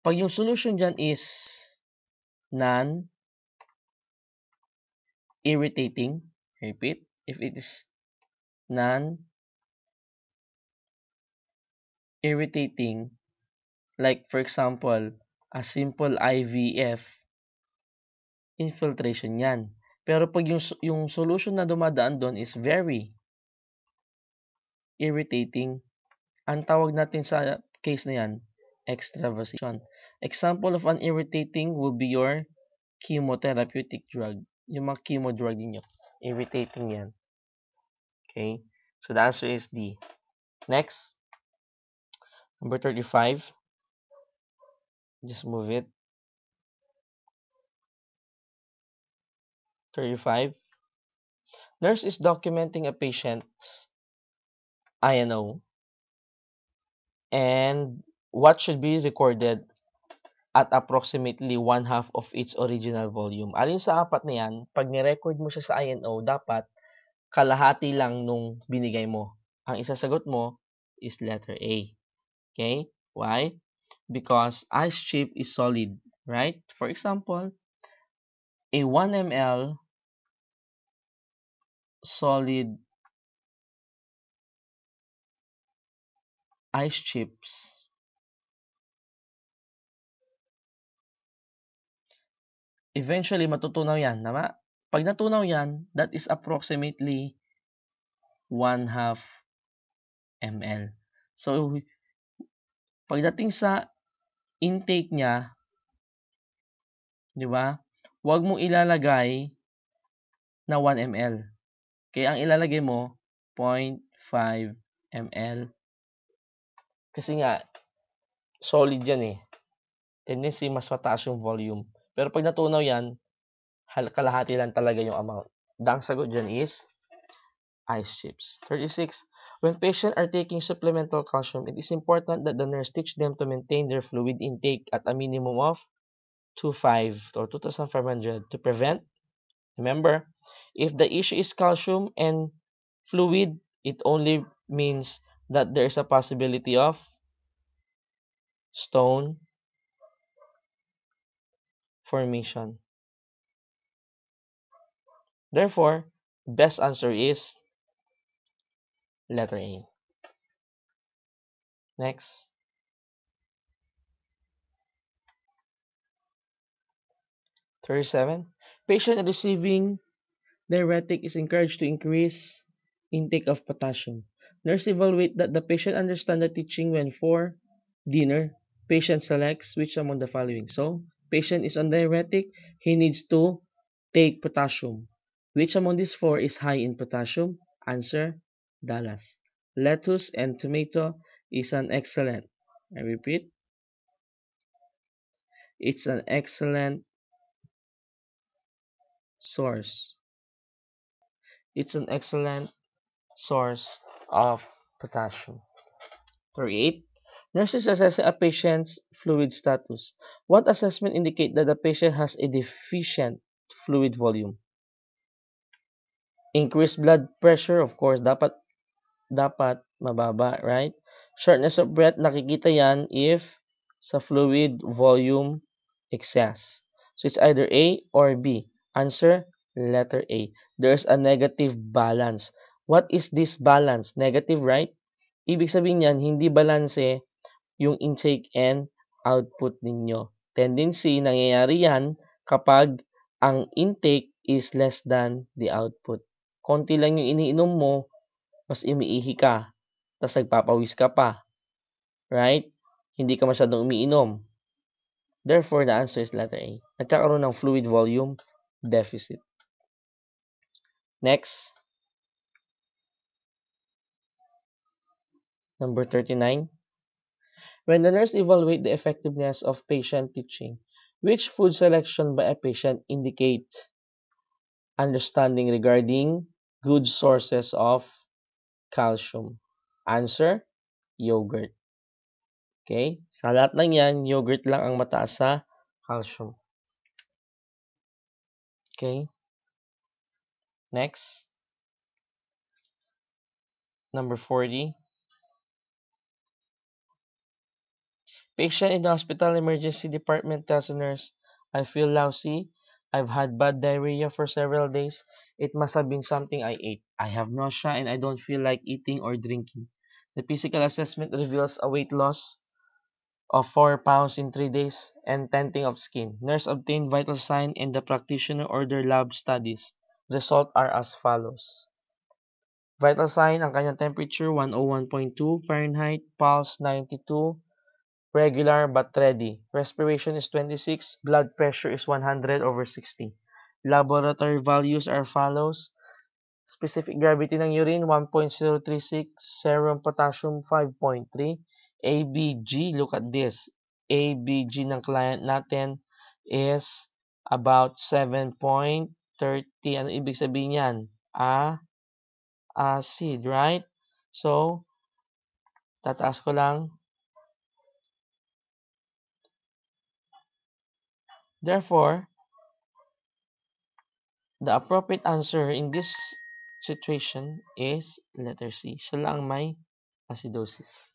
Pag yung solution dyan is non-irritating, repeat, if it is non-irritating, like for example, a simple IVF, infiltration yan. Pero pag yung solution na dumadaan doon is very irritating, ang tawag natin sa case na yan, extravasation. Example of an irritating will be your chemotherapeutic drug. Yung mga chemo drug ninyo, irritating yan. Okay? So the answer is D. Next, number 35. Just move it. 35. Nurse is documenting a patient's INO and what should be recorded at approximately 1/2 of its original volume. Alin sa apat na yan, pag ni-record mo siya sa INO, dapat kalahati lang nung binigay mo. Ang isasagot mo is letter A. Okay? Why? Because ice chip is solid, right? For example, a 1 ml solid ice chips eventually matutunaw yan, tama? Pag natunaw yan, that is approximately 1/2 ml. So, pagdating sa intake niya, di ba? Huwag mong ilalagay na 1 ml. Kaya ang ilalagay mo 0.5 ml. Kasi nga solid yan eh. Tendency mas mataas yung volume. Pero pag natunaw yan, kalahati lang talaga yung amount. Ang sagot dyan is ice chips. 36. When patients are taking supplemental calcium, it is important that the nurse teach them to maintain their fluid intake at a minimum of 2,500 or 2,500 to prevent. Remember, if the issue is calcium and fluid, it only means that there is a possibility of stone formation. Therefore, best answer is letter A. Next. 37. Patient receiving diuretic is encouraged to increase intake of potassium. Nurse evaluate that the patient understand the teaching when for dinner. Patient selects which among the following. So, patient is on diuretic. He needs to take potassium. Which among these four is high in potassium? Answer, Dallas. Lettuce and tomato is an excellent. I repeat, it's an excellent source. It's an excellent source of potassium. 38. Nurses assess a patient's fluid status. What assessment indicate that the patient has a deficient fluid volume? Increased blood pressure, of course, dapat mababa, right? Shortness of breath, nakikita yan if sa fluid volume excess. So it's either A or B. Answer, letter A. There's a negative balance. What is this balance? Negative, right? Ibig sabihin yan, hindi balanse yung intake and output ninyo. Tendency, nangyayari yan kapag ang intake is less than the output. Konti lang yung iniinom mo, mas umiihi ka, tapos nagpapawis ka pa. Right? Hindi ka masyadong umiinom. Therefore, the answer is letter A. Nagkakaroon ng fluid volume deficit. Next, number 39. When the nurse evaluate the effectiveness of patient teaching, which food selection by a patient indicates understanding regarding good sources of calcium? Answer, yogurt. Okay? Sa lahat ng yan, yogurt lang ang mataas sa calcium. Okay? Next, number 40. Patient in the hospital emergency department tells a nurse, I feel lousy. I've had bad diarrhea for several days. It must have been something I ate. I have nausea and I don't feel like eating or drinking. The physical assessment reveals a weight loss of 4 pounds in 3 days and tinting of skin. Nurse obtained vital sign and the practitioner ordered lab studies. Results are as follows. Vital sign, ang kanyang temperature 101.2 Fahrenheit, pulse 92, regular but ready. Respiration is 26, blood pressure is 100/60. Laboratory values are follows. Specific gravity ng urine 1.036, serum potassium 5.3, ABG, look at this. ABG ng client natin is about 7.30. Ano ibig sabihin yan? Acid, right? So, tataas ko lang. Therefore, the appropriate answer in this situation is letter C. Siya lang may acidosis.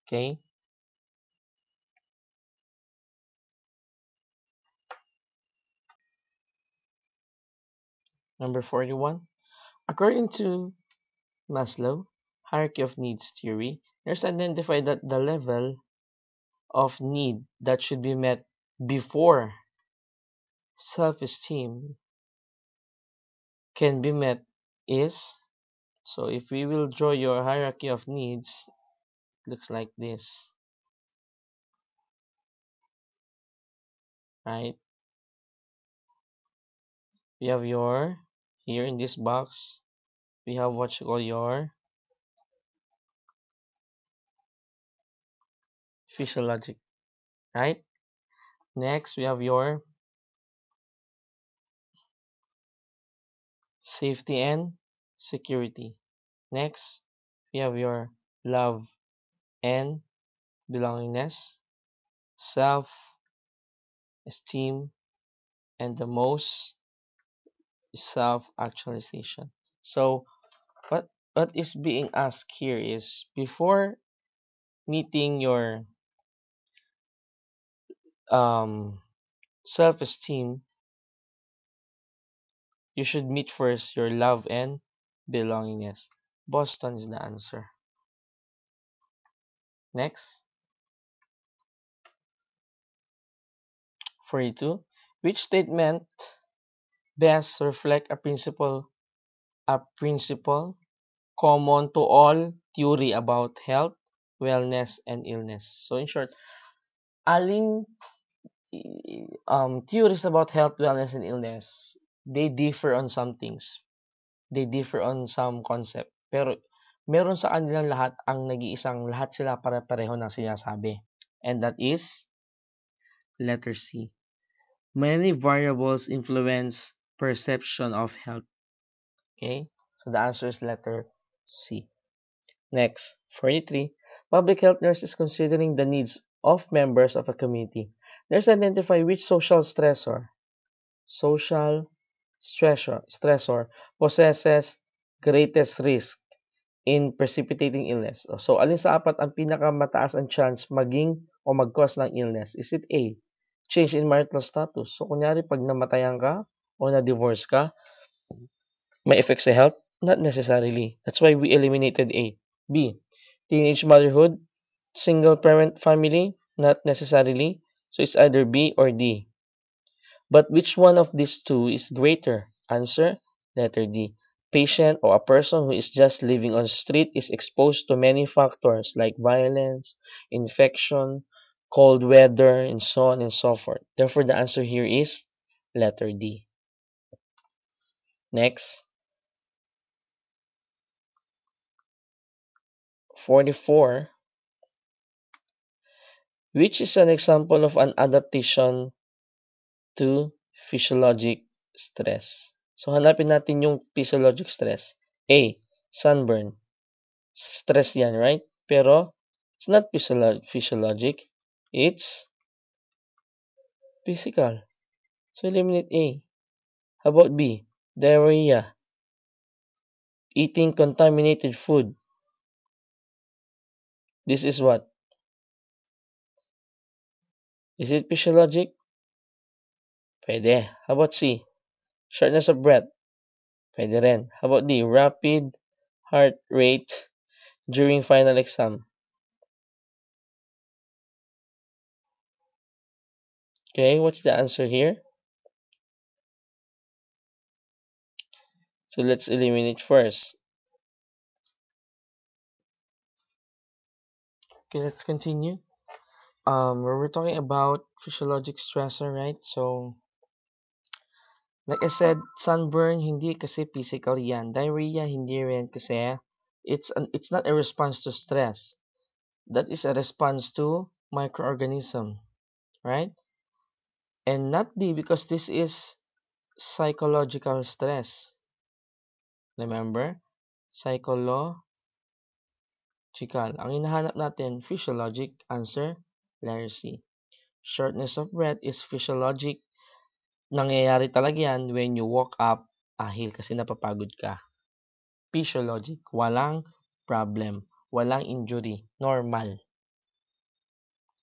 Okay? Number 41. According to Maslow, hierarchy of needs theory, there's identified that the level of need that should be met before self-esteem can be met is, so if we will draw your hierarchy of needs, it looks like this, right? We have your, here in this box, we have what you call your physiologic, right? Next, we have your safety and security. Next, we have your love and belongingness, self-esteem, and the most is self-actualization. So, what is being asked here is before meeting your self-esteem, you should meet first your love and belongingness. Boston is the answer. Next, 42. Which statement best reflect a principle common to all theory about health, wellness, and illness? So in short, aling theories about health, wellness, and illness, they differ on some things. They differ on some concept. Pero meron sa kanilang lahat ang nag-iisang lahat sila pare-pareho ng sinasabi. And that is letter C. Many variables influence perception of health. Okay? So the answer is letter C. Next, 43. Public health nurse is considering the needs of members of a community. Nurse identify which social stressor possesses greatest risk in precipitating illness. So, alin sa apat ang pinakamataas ang chance maging o mag-cause ng illness? Is it A, change in marital status? So, kunyari, pag namatayan ka o na-divorce ka, may effect sa health? Not necessarily. That's why we eliminated A. B, teenage motherhood, single parent family? Not necessarily. So, it's either B or D. But which one of these two is greater? Answer, letter D. Patient or a person who is just living on the street is exposed to many factors like violence, infection, cold weather, and so on and so forth. Therefore, the answer here is letter D. Next, 44. Which is an example of an adaptation to physiologic stress? So, hanapin natin yung physiologic stress. A, sunburn. Stress yan, right? Pero, it's not physiologic. It's physical. So, eliminate A. How about B? Diarrhea. Eating contaminated food. This is what? Is it physiologic? Pwede. How about C? Shortness of breath. Pwede rin. How about D? Rapid heart rate during final exam. Okay, what's the answer here? So let's eliminate first. Okay, let's continue. We're talking about physiologic stressor, right? So, like I said, sunburn, hindi kasi physical yan. Diarrhea, hindi rin kasi it's not a response to stress. That is a response to microorganism, right? And not D because this is psychological stress. Remember? Psychological. Ang hinahanap natin, physiologic. Answer, letter C. Shortness of breath is physiologic. Nangyayari talaga yan when you walk up a hill kasi napapagod ka. Physiologic. Walang problem. Walang injury. Normal.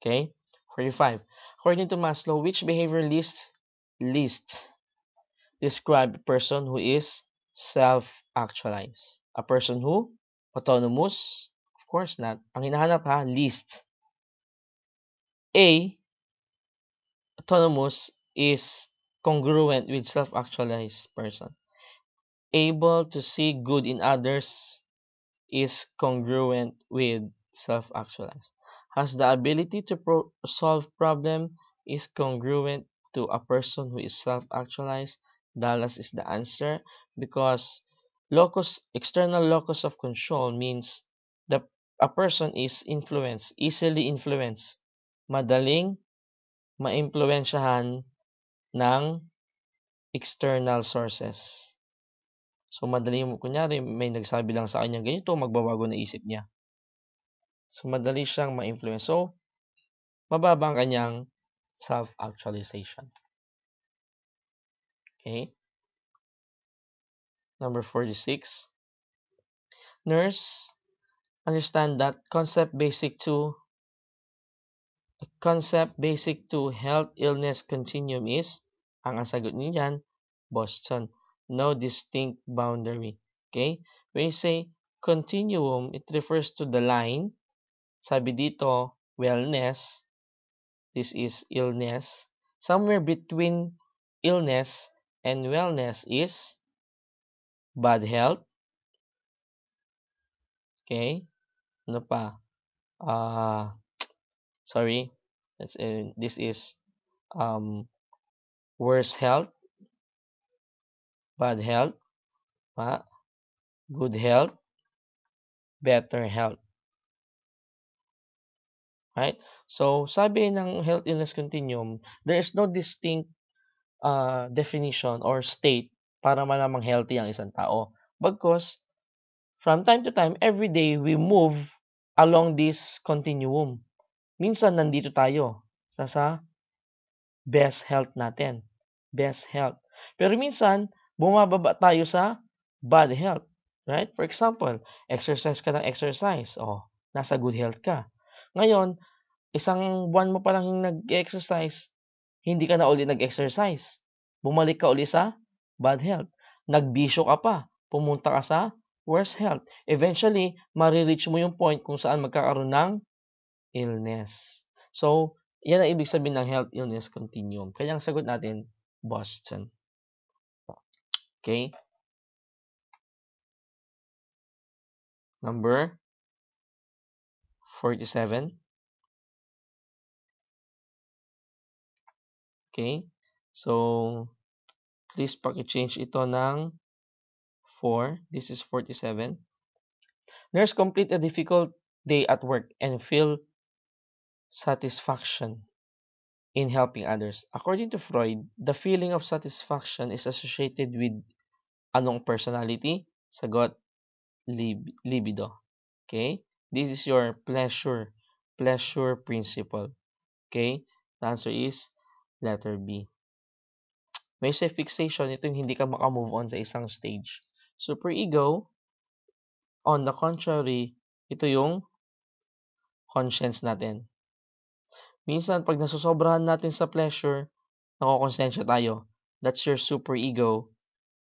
Okay? 45. According to Maslow, which behavior list describe a person who is self-actualized? A person who? Autonomous? Of course not. Ang hinahanap ha, list. A, autonomous is congruent with self-actualized person. Able to see good in others is congruent with self-actualized. Has the ability to solve problem is congruent to a person who is self-actualized. Dallas is the answer because external locus of control means a person is easily influenced, madaling maimpluwensyahan ng external sources. So, madali mo, kunyari, may nagsabi lang sa kanya ganito, magbabago na isip niya. So, madali siyang ma-influence. So, mababa ang kanyang self-actualization. Okay? Number 46. Nurse, understand that concept basic to health illness continuum is, ang sagot niyo yan, Boston. No distinct boundary. Okay? When you say continuum, it refers to the line. Sabi dito, wellness. This is illness. Somewhere between illness and wellness is bad health. Okay? Ano pa? Sorry. This is worse health, bad health, good health, better health. Right? So, sabi ng health illness continuum, there is no distinct definition or state para malamang healthy ang isang tao. Because, from time to time, every day, we move along this continuum. Minsan, nandito tayo sa best health natin. Best health. Pero minsan, bumababa tayo sa bad health. Right? For example, exercise ka ng exercise. Oh, nasa good health ka. Ngayon, Isang buwan mo pa lang yung nag-exercise, hindi ka na uli nag-exercise. Bumalik ka uli sa bad health. Nagbisyo ka pa, pumunta ka sa worse health. Eventually, marireach mo yung point kung saan magkakaroon ng illness. So, yan ang ibig sabihin ng health illness continuum. Kaya ang sagot natin, Boston. Okay? Number 47. Okay? So, please paki-change ito ng 4. This is 47. Nurse complete a difficult day at work and feel satisfaction in helping others. According to Freud, the feeling of satisfaction is associated with anong personality? Sagot, libido. Okay? This is your pleasure principle. Okay? The answer is letter B. May self-fixation, ito yung hindi ka makamove on sa isang stage. Superego, on the contrary, ito yung conscience natin. Minsan, pag nasusobrahan natin sa pleasure, nakokonsensya tayo. That's your superego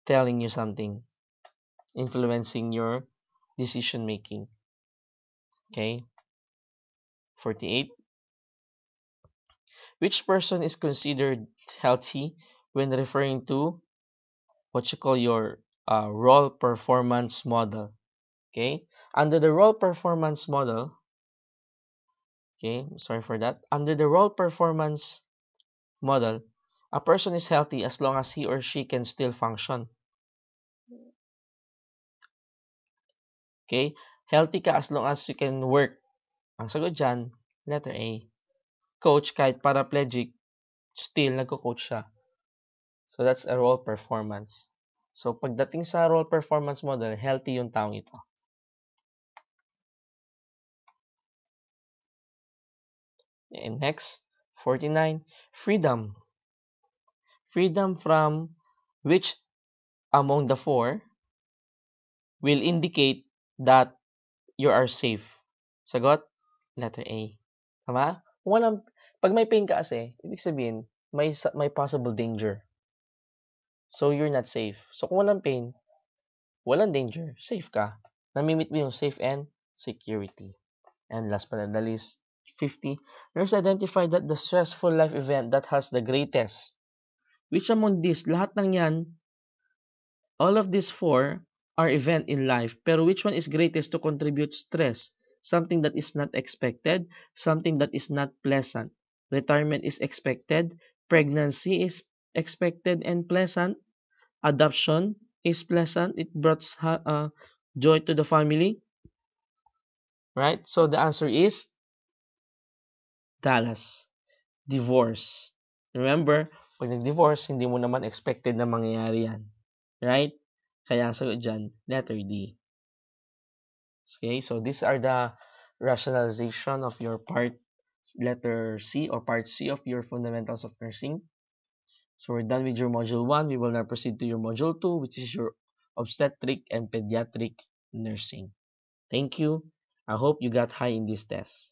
telling you something, influencing your decision making. Okay? 48. Which person is considered healthy when referring to what you call your role performance model? Okay? Under the role performance model, okay, sorry for that. Under the role performance model, a person is healthy as long as he or she can still function. Okay? Healthy ka as long as you can work. Ang sagot dyan, letter A. Coach, kahit paraplegic, still nagko-coach siya. So that's a role performance. So pagdating sa role performance model, healthy yung taong ito. And next, 49, freedom. Freedom from which among the four will indicate that you are safe. Sagot, letter A. Tama? Pag may pain ka kasi, ibig sabihin, may possible danger. So you're not safe. So kung walang pain, walang danger, safe ka. Namimit mo yung safe and security. And last but not the least, 50, nurse identified that the stressful life event that has the greatest. Which among these, lahat ng yan, all of these four are event in life. Pero which one is greatest to contribute stress? Something that is not expected, something that is not pleasant. Retirement is expected, pregnancy is expected and pleasant, adoption is pleasant, it brought joy to the family. Right? So the answer is Dallas. Divorce. Remember, pag nag-divorce, hindi mo naman expected na mangyayari yan. Right? Kaya ang sagot dyan, letter D. Okay, so these are the rationalization of your part letter C or part C of your fundamentals of nursing. So we're done with your module 1. We will now proceed to your module 2, which is your obstetric and pediatric nursing. Thank you. I hope you got high in this test.